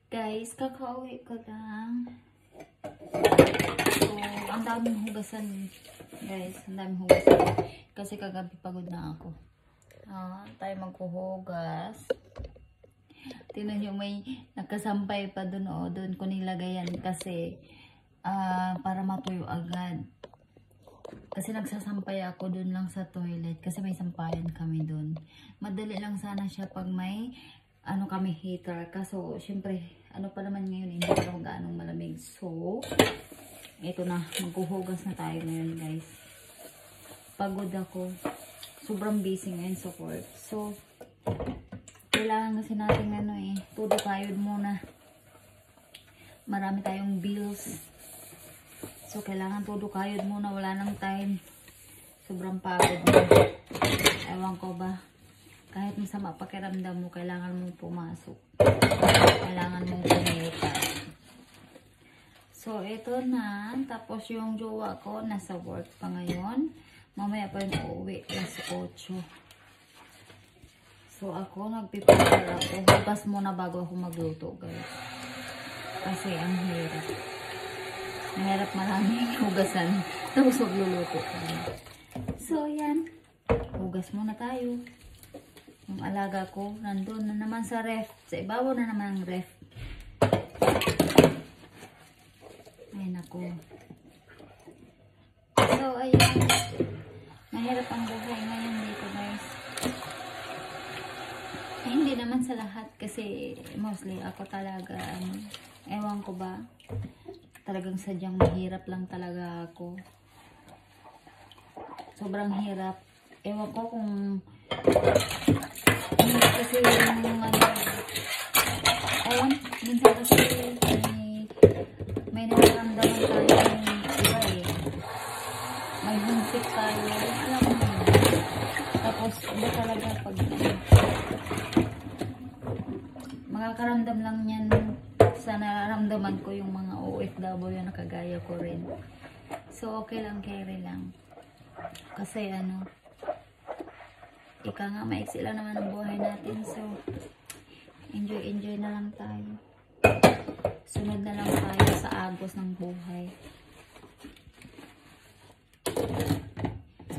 Guys, kakauwi ko lang. So, ang daming hugasan. Guys, ang daming hugasan. Kasi kagabi pagod na ako. Tayo maghuhugas. Tingnan nyo, may nakasampay pa dun. Dun ko nilagayan kasi para matuyo agad. Kasi nagsasampay ako dun lang sa toilet. Kasi may sampayan kami dun. Madali lang sana siya pag may kami heater. Kaso, syempre, pa naman ngayon, hindi pa gaanong malamig. So, ito na. Maghuhugas na tayo ngayon, guys. Pagod ako. Sobrang busy ngayon sa work. So, kailangan kasi natin todo kayod muna. Marami tayong bills. So, kailangan todo kayod muna. Wala nang time. Sobrang pagod na. Ewan ko ba. Kahit masama pakiramdam mo, kailangan mong pumasok. Kailangan mong kumita. So, ito na. Tapos, yung jowa ko, nasa work pa ngayon. Mamaya pa yung uuwi. Alas 8. So, ako, nagpipapala ako. Hugas muna bago ako magluto, guys. Kasi, ang hirap. Mahirap maraming hugasan. Tapos, magluluto kami. So, yan. Hugas muna tayo. Yung alaga ko, nandun na naman sa ref. Sa ibabaw na naman ang ref. Ay, naku. So, ayun. Mahirap ang buhay ngayon dito, guys. Hindi naman sa lahat kasi mostly ako talaga, ewan ko ba, talagang sadyang mahirap lang talaga ako. Sobrang hirap. Ewan ko kung kasi yung ewan, minsan kasi may nararamdaman tayo yung iba may huntik tayo, alam mo yun. Tapos iba talaga pag makakaramdam lang yan sa nararamdaman ko yung mga OFW na kagaya ko rin. So okay lang, carry lang. Kasi ika nga, maiksi lang naman ang buhay natin. So, enjoy na lang tayo. Sunod na lang tayo sa agos ng buhay.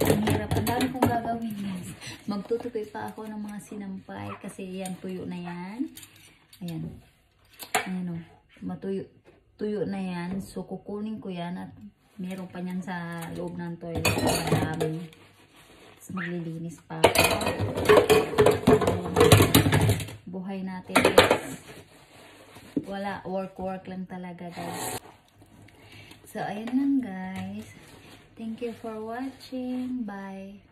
Ang hirap. Ang dami kong gagawin, guys. Magtutukoy pa ako ng mga sinampay. Kasi yan, tuyo na yan. Ayan. Ayan o. Tuyo na yan. So, kukunin ko yan at meron pa yan sa loob ng toilet. Marami. Maglilinis pa ako. Buhay natin wala, work lang talaga, guys. So ayun lang, guys. Thank you for watching. Bye.